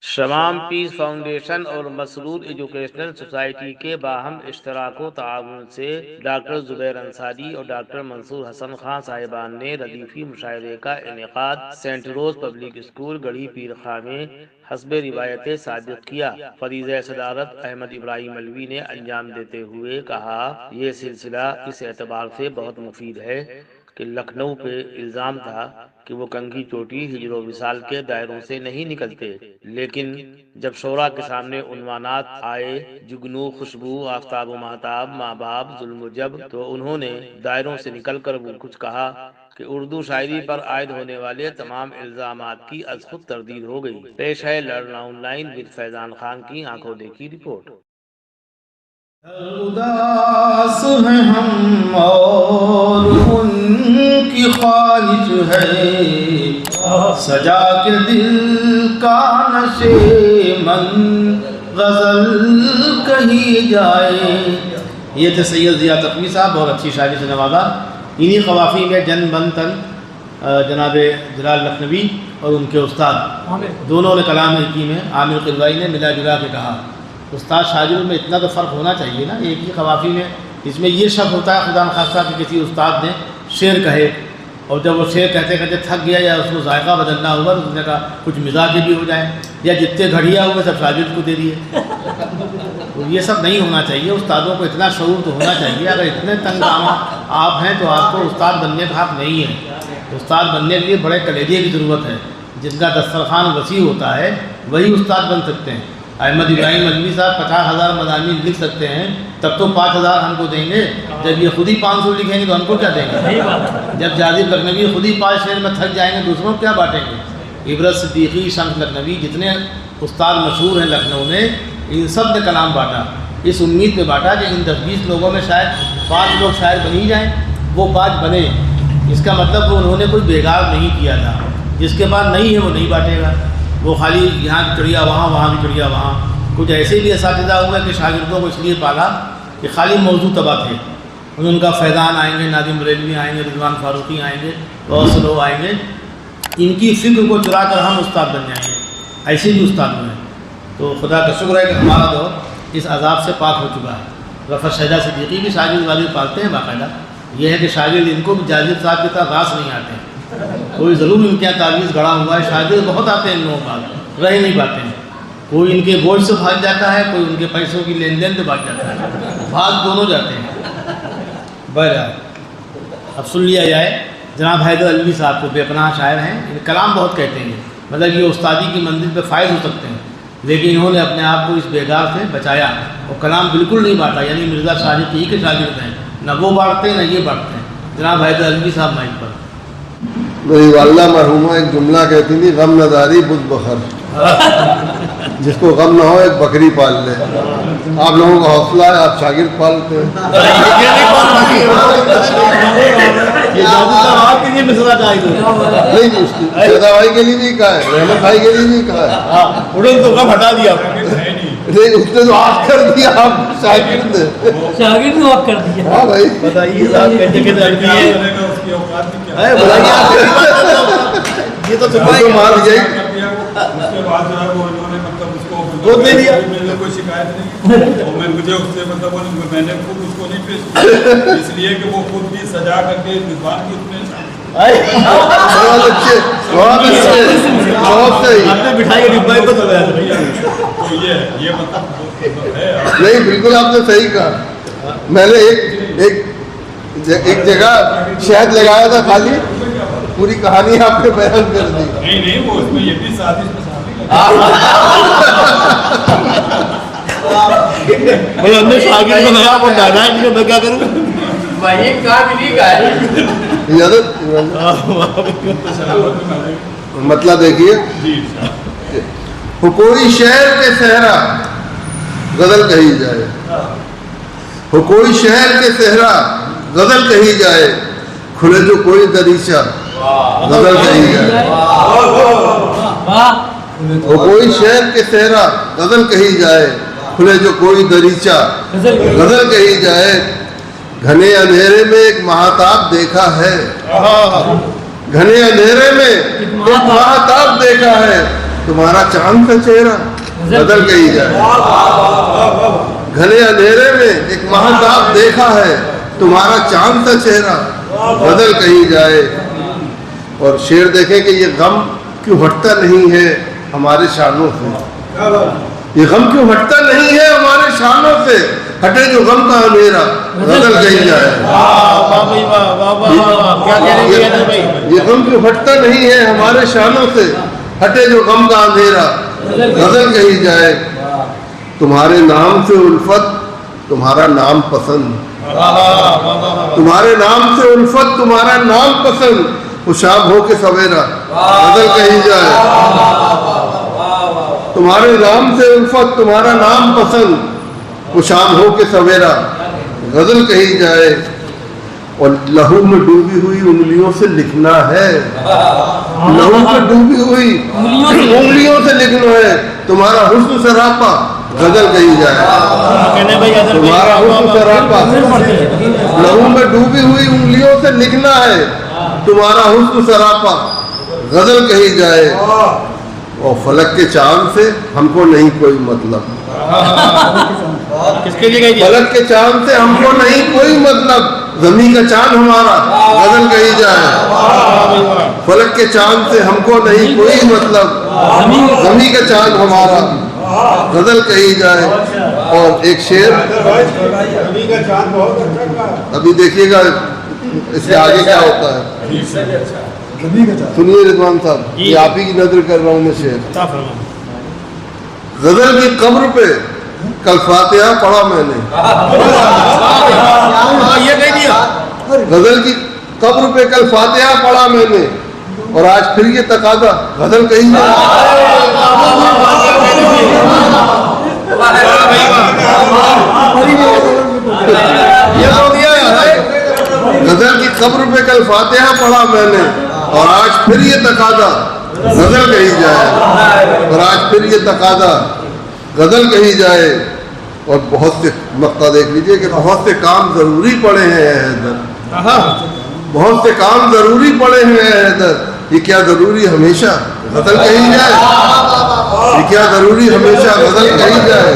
شمام پیس foundation اور مسرور educational society کے باہم اشتراک و تعاون سے ڈاکٹر زبیر انصاری اور ڈاکٹر منصور حسن خان صاحبان نے ردیفی مشاعرے کا انعقاد سینٹ روز پبلک اسکول گڑھی پیر خاں میں حسب روایت صادق کیا۔ فریضہ صدارت احمد ابراہیم علوی نے انجام دیتے ہوئے کہا، یہ سلسلہ اس اعتبار سے بہت مفید ہے کہ لکھنؤ پہ الزام تھا کہ وہ کنگھی چوٹی ہجر و وصال کے دائروں سے نہیں نکلتے، لیکن جب شورا کے سامنے عنوانات آئے جگنو خوشبو آفتاب و مہتاب ماں باپ ظلم و جب، تو انہوں نے دائروں سے نکل کر وہ کچھ کہا کہ اردو شاعری پر عائد ہونے والے تمام الزامات کی از خود تردید ہو گئی۔ پیش ہے لرنا آن لائن ود فیضان خان کی آنکھوں دیکھی رپورٹ۔ اداس ہیں ہم اور ان کی خواہش ہے سجا کے دل کا نشے من غزل کہی جائے۔ یہ تھے سید ضیاء تقوی صاحب، بہت اچھی شاعری سے نوازا۔ انہی قوافی میں جن بن تن جناب جلال لکھنوی اور ان کے استاد دونوں نے کلام حکیم میں عامر قلوائی نے ملا جلا کے کہا، استاد شاگرد میں اتنا تو فرق ہونا چاہیے نا، ایک ہی قوافی میں اس میں یہ شک ہوتا ہے خدا نخواستہ کہ کسی استاد نے شعر کہے اور جب وہ شعر کہتے کہتے تھک گیا یا اس کو ذائقہ بدلنا ہوا تو اس نے کہا کچھ مزاج بھی ہو جائے، یا جتنے گھڑیا ہوئے سب شاگرد کو دے دیے۔ تو یہ سب نہیں ہونا چاہیے، استادوں کو اتنا شعور تو ہونا چاہیے۔ اگر اتنے تنگ آپ ہیں تو آپ کو استاد بننے کا حق نہیں ہے۔ استاد بننے کے لیے بڑے کلیجے کی ضرورت ہے، جن کا دسترخوان وسیع ہوتا ہے وہی استاد بن سکتے ہیں۔ احمد ابراہیم علوی صاحب 50,000 مضامین لکھ سکتے ہیں، تب تو 5,000 ہم کو دیں گے، جب یہ خود ہی 500 لکھیں گے تو ہم کو کیا دیں گے؟ جب جاذب لکھنوی خود ہی 5 شعر میں تھک جائیں گے دوسروں کو کیا بانٹیں گے؟ عبرت صدیقی، شمس لکھنوی، جتنے استاد مشہور ہیں لکھنؤ میں، ان سب نے کلام بانٹا، اس امید پہ بانٹا کہ ان 10-20 لوگوں میں شاید 5 لوگ شاعر بن ہی جائیں۔ وہ 5 بنے، اس کا مطلب وہ انہوں نے کوئی بیگار نہیں کیا تھا۔ جس کے بعد نہیں ہے وہ نہیں بانٹے گا، وہ خالی یہاں کی چڑیا وہاں، وہاں کی چڑیا وہاں۔ کچھ ایسے بھی اساتذہ ہوئے کہ شاگردوں کو اس لیے پالا کہ خالی موضوع تباہ تھے، ان کا فیضان آئیں گے، ناظم بریلوی آئیں گے، رضوان فاروقی آئیں گے، بہت سے لوگ آئیں گے، ان کی فکر کو چرا کر ہم استاد بن جائیں گے۔ ایسے بھی استاد ہوئے ہیں۔ تو خدا کا شکر ہے کہ ہمارا دور اس عذاب سے پاک ہو چکا ہے۔ رفعت شہدہ صدیقی بھی شاگرد والد پالتے ہیں باقاعدہ، یہ ہے کہ شاگرد ان کو بھی جاذب صاحب کی طرح راس نہیں آتے ہیں، کوئی ضرور ان کے یہاں تعویذ گڑا ہوا ہے۔ شاگرد بہت آتے ہیں ان لوگوں پاس، رہ نہیں پاتے ہیں، کوئی ان کے بوجھ سے بھاگ جاتا ہے، کوئی ان کے پیسوں کی لین دین سے بھاگ جاتا ہے، بھاگ دونوں جاتے ہیں۔ بہرحال اب سن لیا جائے، جناب حیدر علوی صاحب کو بے پناہ شاعر ہیں، ان کلام بہت کہتے ہیں، مطلب یہ استادی کی منزل پہ فائز ہو سکتے ہیں، لیکن انہوں نے اپنے آپ کو اس بیگار سے بچایا اور کلام بالکل نہیں بانٹا، یعنی مرزا صادق ہی کے شاگرد ہیں، نہ وہ بانٹتے نہ یہ بانٹتے ہیں۔ جناب حیدر علوی صاحب مائک پر۔ میری والدہ مرحومہ ایک جملہ کہتی تھی، غم نہ داری بت بخر، جس کو غم نہ ہو ایک بکری پال لے۔ آپ لوگوں کا حوصلہ ہے، آپ شاگرد پالتے ہیں۔ نہیں شہزاد بھائی کے لیے نہیں کہا ہے، رحمت بھائی کے لیے نہیں کہا ہے، اڑن تو کب ہٹا دیا، نہیں اس نے تو آپ کر دیا، آپ شاگرد ہیں، شاگرد کو آپ کر دیا۔ ہاں بھائی بتائیے صاحب کہتے کہ یہ تو مار گئی، اس کے بعد جو ہے وہ انہوں نے مطلب اس کو گود لے لیا، میرے کوئی شکایت نہیں، اور میں مجھے اس سے مطلب میں نے خود اس کو نہیں پیش کیا، اس لیے کہ وہ خود بھی سجا کر کے نظام کی اس میں بہت اچھے، بہت اچھے، بہت صحیح، آپ نے بٹھائی کے ڈبے کو تو یہ مطلب ہے۔ نہیں بالکل آپ نے صحیح کہا۔ میں نے ایک جگہ شہد لگایا تھا خالی، پوری کہانی آپ نے بیان کر دی۔ نہیں وہ اس میں یہ بھی سازش میں شامل ہے، ہم نے شاگرد کو نیا وہ ڈالا ہے کہ میں کیا کروں؟ وہی کام نہیں کہا مطلب دیکھیے، کوئی شہر کے صحرا غزل کہی جائے، کوئی شہر کے صحرا غزل کہی جائے، کھلے جو کوئی دریچہ غزل کہی جائے، کوئی شہر کے صحرا غزل کہی جائے، کھلے جو کوئی دریچہ غزل کہی جائے، گھنے اندھیرے میں ایک مہتاب دیکھا ہے، گھنے اندھیرے میں ایک مہتاب دیکھا ہے، تمہارا چاند کا چہرہ بدل کہیں جائے. گھنے اندھیرے میں ایک مہتاب دیکھا ہے, تمہارا چاند کا چہرہ بدل کہیں جائے. اور شعر دیکھیں کہ یہ غم کیوں ہٹتا نہیں ہے ہمارے شانوں سے, یہ غم کیوں ہٹتا نہیں ہے ہمارے شانوں سے, ہٹے جو غم کا اندھیرا بدل کہیں جائے. یہ غم کیوں ہٹتا نہیں ہے ہمارے شانوں سے, ہٹے جو غم کا اندھیرا بدل کہیں جائے. تمہارے نام سے الفت تمہارا نام پسند, تمہارے نام سے الفت تمہارا نام پسند, وہ شام ہو کے سویرا بدل کہیں جائے. تمہارے نام سے الفت تمہارا نام پسند, وہ شام ہو کے سویرا غزل کہی جائے. اور لہو میں ڈوبی ہوئی انگلیوں سے لکھنا ہے, لہو میں ڈوبی ہوئی انگلیوں سے لکھنا ہے, تمہارا حسن سراپا غزل کہی جائے. تمہارا حسن سراپا لہو میں ڈوبی ہوئی انگلیوں سے لکھنا ہے, تمہارا حسن سراپا غزل کہی جائے. اور فلک کے چاند سے ہم کو نہیں کوئی مطلب, فلک کے چاند سے ہم کو نہیں کوئی مطلب, زمین کا چاند ہمارا غزل کہی جائے. فلک کے چاند سے ہم کو نہیں کوئی مطلب, زمین کا چاند ہمارا غزل کہی جائے. اور ایک شعر ابھی دیکھیے گا اس کے آگے کیا ہوتا ہے, سنیے رضوان صاحب, یہ آپ ہی کی نظر کر رہا ہوں میں شعر. غزل کی قبر پہ کل فاتحہ پڑھا میں نے, غزل کی قبر پہ کل فاتحہ پڑھا میں نے, اور آج پھر یہ تقاضا غزل کہیں جائے. غزل کی قبر پہ کل فاتحہ پڑھا میں نے, اور آج پھر یہ تقاضا غزل کہی جائے. اور آج پھر یہ تقاضا غزل کہی جائے. اور بہت سے مقطع دیکھ لیجئے کہ بہت سے کام ضروری پڑے ہیں حیدر, بہت سے کام ضروری پڑے ہیں حیدر, یہ کیا ضروری ہمیشہ غزل کہی جائے, یہ کیا ضروری ہمیشہ غزل کہی جائے.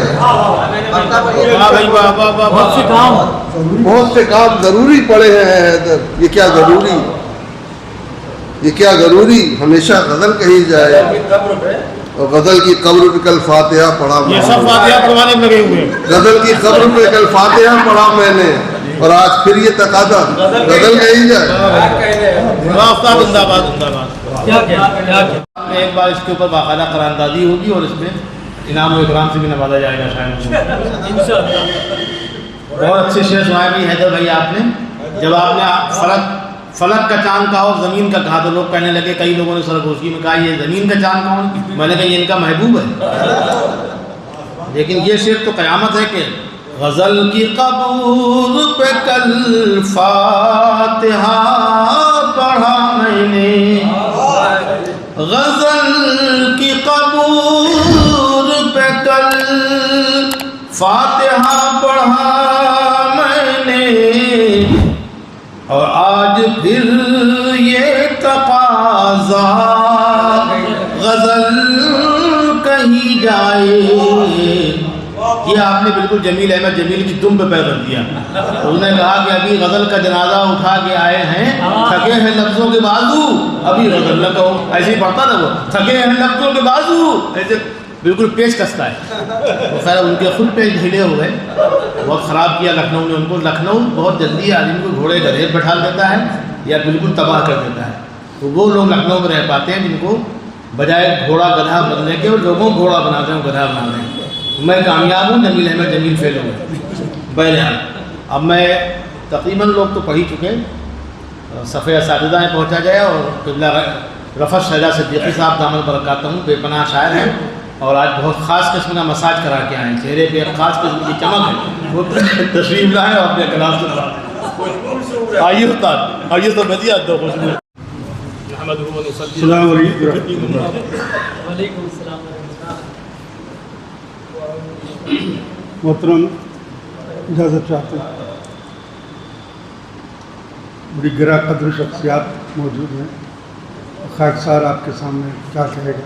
بہت سے کام ضروری پڑے ہیں حیدر, یہ کیا ضروری, یہ کیا ضروری ہمیشہ غزل کہی جائے. اور غزل کی قبر پہ کل فاتحہ پڑھا میں نے, غزل کی قبر پہ کل فاتحہ پڑھا میں نے, اور آج پھر یہ تقاضا غزل کہی جائے. ایک بار اس کے اوپر باقاعدہ قراردادی ہوگی اور اس میں انعام و اکرام سے بھی نوازا جائے گا شاید. بہت اچھے شعر سنائے بھی حیدر بھائی آپ نے. جب آپ نے فلک کا چاند کہا اور زمین کا کہا تو لوگ کہنے لگے, کئی لوگوں نے سرگوشی میں کہا یہ زمین کا چاند کون, میں نے کہا یہ ان کا محبوب ہے. لیکن یہ شعر تو قیامت ہے کہ غزل کی قبر پہ کل فاتحہ پڑھا میں نے, غزل کی قبر پہ کل فاتحہ پڑھا میں نے, اور آج پھر یہ تقاضا غزل کہی جائے. یہ آپ نے بالکل جمیل احمد جمیل کی دم پہ پیر رکھ دیا. انہوں نے کہا کہ ابھی غزل کا جنازہ اٹھا کے آئے ہیں, تھکے ہیں لفظوں کے بازو, ابھی غزل نہ کہو, ایسے ہی پڑھتا تھا وہ, تھکے ہیں لفظوں کے بازو, ایسے بالکل پیش کستا ہے. خیر ان کے خود پیش ڈھیلے ہو گئے, بہت خراب کیا لکھنؤ نے ان کو. لکھنؤ بہت جلدی آدمی کو گھوڑے گدھے بٹھا دیتا ہے یا بالکل تباہ کر دیتا ہے. تو وہ لوگ لکھنؤ میں رہ پاتے ہیں جن کو بجائے گھوڑا گدھا بننے کے, اور لوگوں کو گھوڑا بناتے ہیں, گدھا بناتے ہیں. میں کامیاب ہوں, جمیل احمد جمیل فیل ہو گئے. بہرحال اب میں تقریباً لوگ تو پڑھ ہی چکے, صفحہ اساتذہ میں پہنچا جائے. اور قبلہ رفعت شہزاد صدیقی صاحب دامت برکاتہ ہوں, بے پناہ شاعر ہیں, اور آج بہت خاص قسم کا مساج کرا کے آئے ہیں. چہرے پہ ایک خاص قسم کی چمک ہے, وہ تشریف لائیں اور اپنے کلام سے آئیے استاد, آئیے تو بدی آتا ہوں. السلام علیکم. وعلیکم السلام. محترم اجازت چاہتے ہیں, بڑی گرا قدر شخصیات موجود ہیں. خاکسار آپ کے سامنے کیا کہے گا.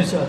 ارشاد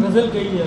غزل کہی ہے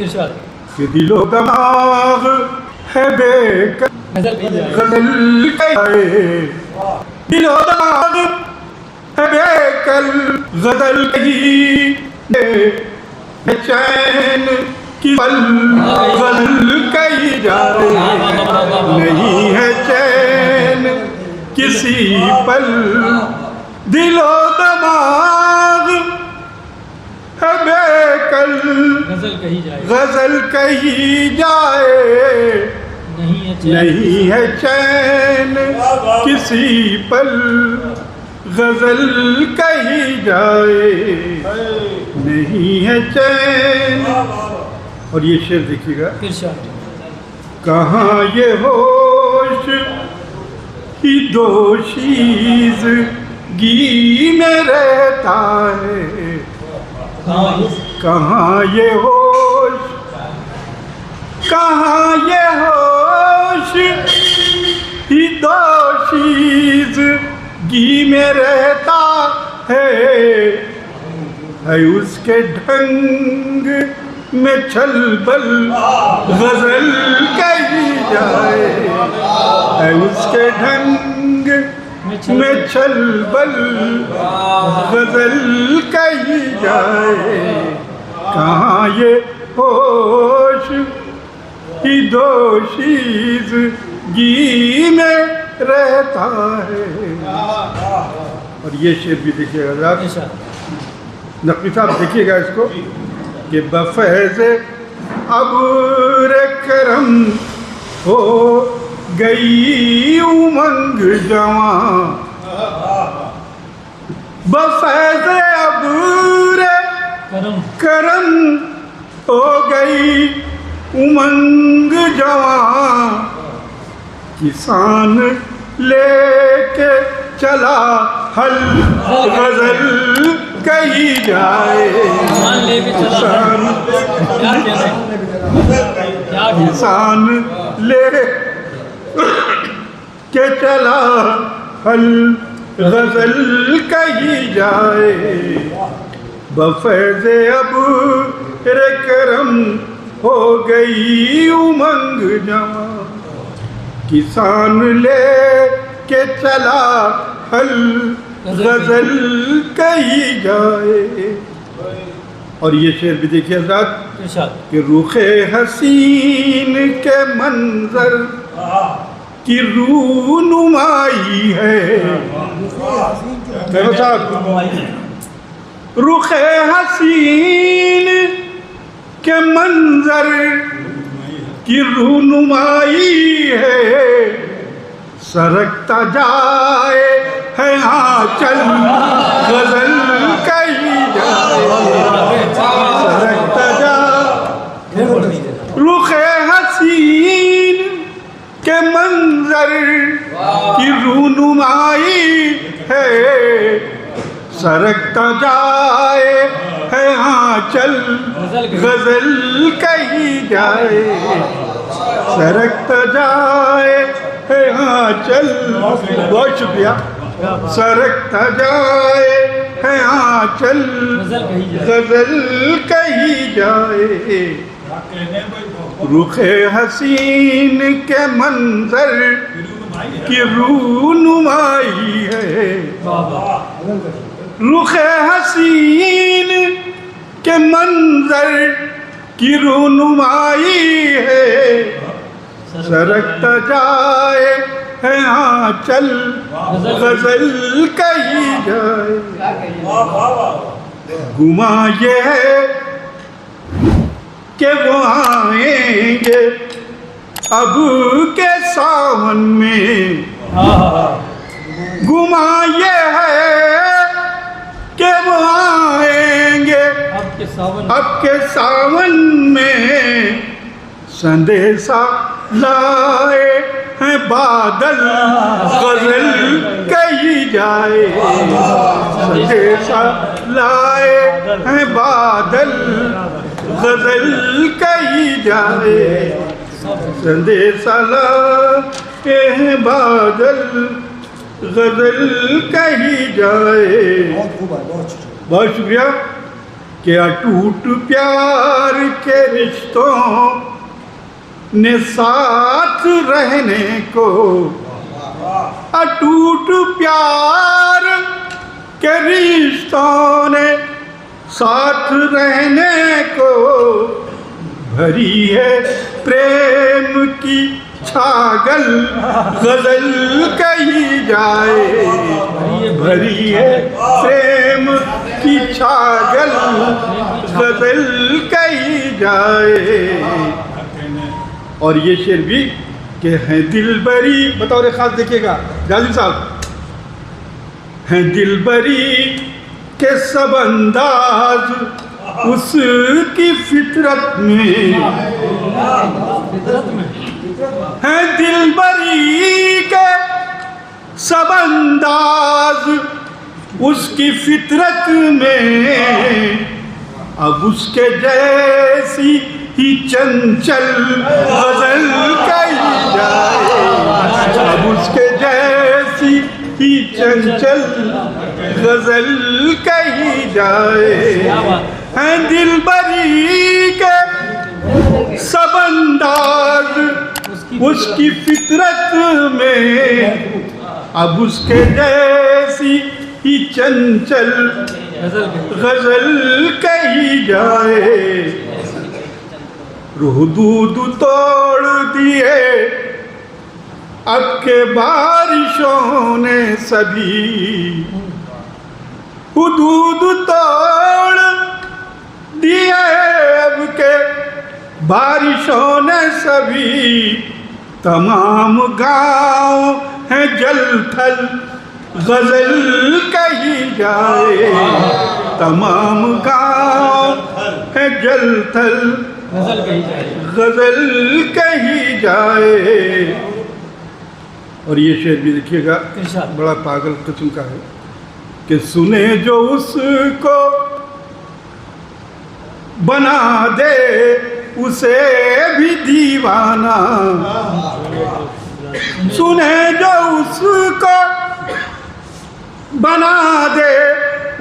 ارشاد کہ دل و دماغ ہے بے غزل کہی ہے غزل کہے، دل و دماغ ہے بے کل، غزل کہی دے، چین کی پل، غزل کہی جائے، نہیں ہے چین کسی پل، دل و دماغ ہے بے کل، غزل کہی جائے غزل کہی جائے، نہیں ہے چین نہیں ہے چین کسی پل، غزل کہی جائے، نہیں ہے چین۔ اور یہ شعر دیکھیے گا، ارشاد کہاں یہ ہوش کی دوشیزگی میں رہتا ہے، کہاں یہ ہوش، کہاں یہ ہوش کی دوشیزگی میں رہتا ہے اس کے ڈھنگ میں چھل بل، غزل کہی جائے، ہے اس کے ڈھنگ میں چھل بل، غزل کہی جائے، کہاں یہ ہوش کی دوشیزگی میں رہتا ہے۔ اور یہ شعر بھی دیکھیے گا ذرا، ارشاد نقوی صاحب دیکھیے گا اس کو، کہ بفیض ابر کرم ہو گئی امنگ جوان، بفیض ابر کرم کرم ہو گئی امنگ جوان، کسان لے کے چلا حل، غزل کہی جائے، مان لے کے چلا کسان کیا کہنا ہے کیا کہنا انسان لے کے چلا حل، غزل کہی جائے، بفیض ابر کرم ہو گئی امنگ جوان، کسان لے کے چلا حل، غزل کہی جائے۔ اور یہ شعر بھی دیکھیے حضرات، ارشاد کہ رخ حسین کے منظر کی رونمائی ہے، کہو صاحب، رخ حسین کے منظر کی رونمائی ہے، سرکتا جائے ہے آنچل غزل کہی جائے، سرکتا جائے رخ حسین کے منظر کی رونمائی ہے، سرکتا جائے ہے آنچل غزل کہی جائے، سرکتا جائے ہے آنچل، بہت شکریہ، سرکتا جائے ہے آنچل غزل کہی جائے، رخ حسین کے منظر کی رونمائی ہے، رخ حسین کے منظر کی رونمائی ہے، سرکتا جائے ہے آنچل غزل کہی جائے، گما یہ ہے کہ وہ آئیں گے اب کے ساون میں، گما یہ ہے کہ وہ آئیں گے اب کے ساون میں، سندیسا لائے ہیں بادل غزل کہی جائے، سندیسا لائے ہیں بادل غزل کہی جائے، سندیسا لائے ہیں بادل غزل کہی جائے، بہت شکریہ کہ اٹوٹ پیار کے رشتوں نے ساتھ رہنے کو، اٹوٹ پیار کے رشتوں نے ساتھ رہنے کو، بھری ہے پریم کی چھاگل غزل کہی جائے، بھری ہے پریم کی چھاگل غزل کہی جائے، اور یہ شعر بھی کہ ہیں دل بری، بطور خاص دیکھیے گا جازم صاحب، ہیں دل بری کے سب انداز اس کی فطرت میں، ہیں دل بری کے سب انداز اس کی فطرت میں، اب اس کے جیسی ہی چنچل غزل کہی جائے، اب اس کے جیسی ہی چنچل غزل کہی جائے، ہیں دل بری کے سب انداز اس کی فطرت میں، اب اس کے جیسی ہی چنچل غزل کہی جائے، حدود توڑ دیے اب کے بارشوں نے سبھی، حدود توڑ دیے اب کے بارشوں نے سبھی، تمام گاؤں ہیں جل تھل غزل کہی جائے، تمام گاؤں ہیں جل تھل غزل کہی جائے، اور یہ شعر بھی دیکھیے گا بڑا پاگل قسم کا ہے کہ سنے جو اس کو بنا دے اسے بھی دیوانہ، سنے جو اس کو بنا دے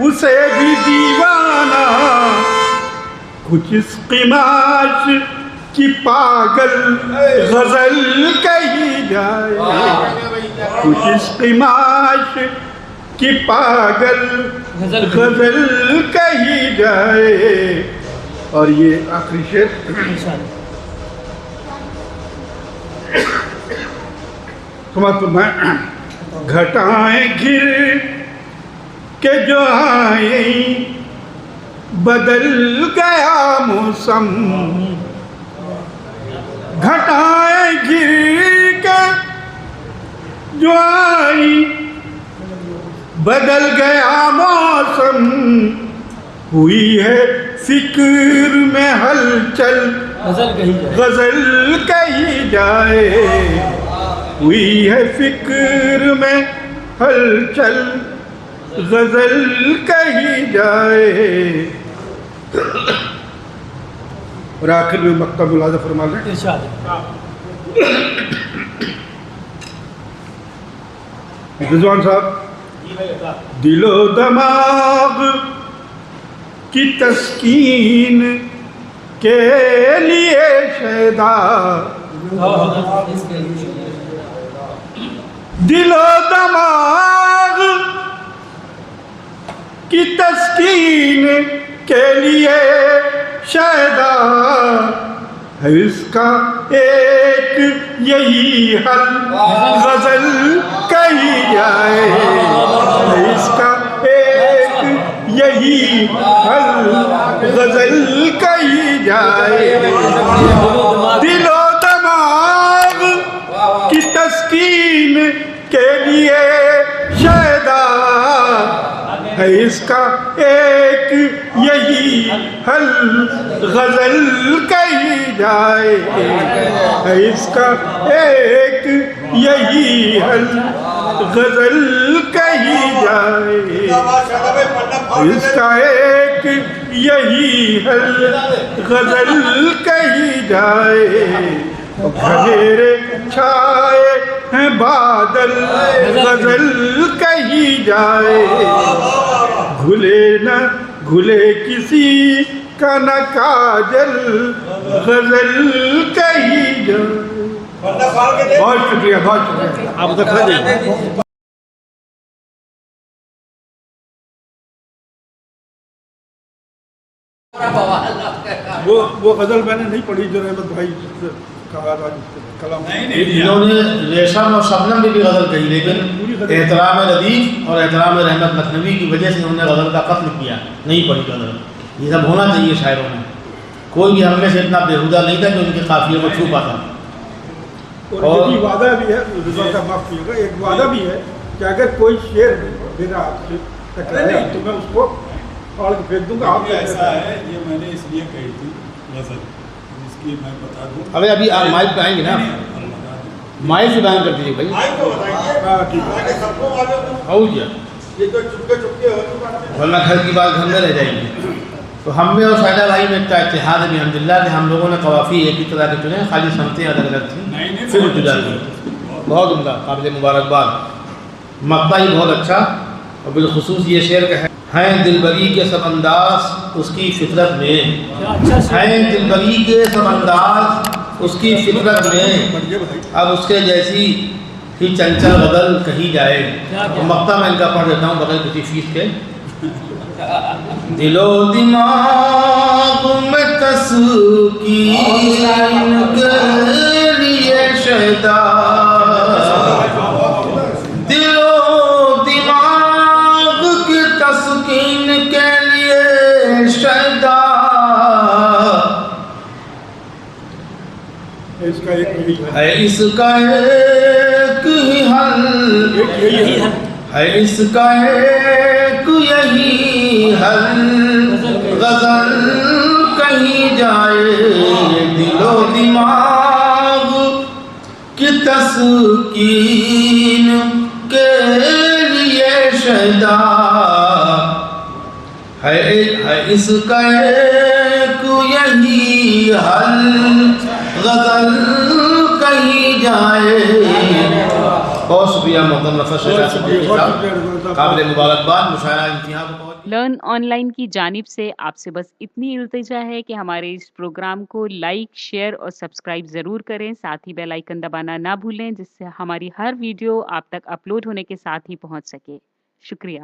اسے بھی دیوانہ، کچھ اس قماش کی پاگل غزل کہی جائے، کچھ اس قماش کی پاگل غزل کہی جائے، اور یہ آخری شعر سماعت فرمائیں، گھٹائیں گھر کے جو آئیں بدل گیا موسم گھٹائیں گر کے جو آئی بدل گیا موسم ہوئی ہے فکر میں ہلچل غزل کہی جائے ہوئی ہے فکر میں ہلچل غزل کہی جائے. اور آخر میں مکتب ملازہ فرما لیں. رضوان صاحب دل و دماغ کی تسکین کے لیے شیدا دل و دماغ کی تسکین کے لیے شیدا ہے اس کا ایک یہی حل غزل کہی جائے ہے اس کا ایک یہی حل غزل کہی جائے. دل و دماغ کی تسکین کے لیے شیدا ہے اس کا ایک یہی حل غزل کہی جائے ہے اس کا ایک یہی حل غزل کہی جائے اس کا ایک یہی حل غزل کہی جائے. گھیرے چھائے ہیں بادل غزل کہی جائے گھلے نہ گھلے کسی کا نہ کاجل غزل کہی جائے. بہت شکریہ آپ دکھا دیں. وہ غزل میں نے نہیں پڑھی جو رحمت بھائی کہا تھا کلام. انہوں نے ریشم اور شبنم بھی غزل کہی لیکن احترام ردیف اور احترام رحمت لکھنوی کی وجہ سے انہوں نے غزل کا قتل کیا, نہیں پڑھی غزل. یہ سب ہونا چاہیے شاعروں میں. کوئی بھی ہم میں سے اتنا بےہودہ نہیں تھا کہ ان کے قافیے کو چھو پاتا. اور یہ وعدہ بھی ہے رضوان صاحب معاف کیے گا, ایک وعدہ بھی ہے کہ اگر کوئی شعر میرا آپ سے ٹکرائے تو میں اس کو پھاڑ کے پھینک دوں گا. آپ ایسا ہے یہ میں نے اس لیے کہی تھی غزل اس کی میں بتا دوں. ابھی ابھی آپ مائک پہ آئیں گے نا, مائک سے بیان کر دیجیے بھائی. ورنہ گھر کی بات گھر میں رہ جائے گی. تو ہم میں اور شاہدہ بھائی میں اتنا اتحاد ہے الحمدللہ کہ ہم لوگوں نے قوافی ایک ہی طرح کے چنے, خالی سمتیں الگ الگ تھیں پھر جدا تھی. بہت عمدہ, قابل مبارکباد. مقطع ہی بہت اچھا. اور بالخصوص یہ شعر کا ہیں دلبری کے سب انداز اس کی فطرت میں, ہیں دلبری کے سب انداز اس کی فطرت میں, اب اس کے جیسی ہی چنچل غزل کہی جائے. مقطع میں ان کا پڑھ دیتا ہوں بغیر کسی فیس کے. دل و دماغ میں تسکین کے لیے شیدا, دل و دماغ کی تسکین کے لیے شیدا ہے اس کا ایک ہی حل ہے اس کا ایک یہی حل غزل کہی جائے. دل و دماغ کی تسکین کے لیے شیدا ہے اس کا ایک یہی حل غزل کہی جائے. بہت شکریہ محترم نفس صاحب, قابل مبارکباد. مشاعرہ انتہا کو لرن آن لائن کی جانب سے آپ سے بس اتنی التجا ہے کہ ہمارے اس پروگرام کو لائک، شیئر اور سبسکرائب ضرور کریں. ساتھ ہی بیل آئیکن دبانا نہ بھولیں جس سے ہماری ہر ویڈیو آپ تک اپلوڈ ہونے کے ساتھ ہی پہنچ سکے. شکریہ.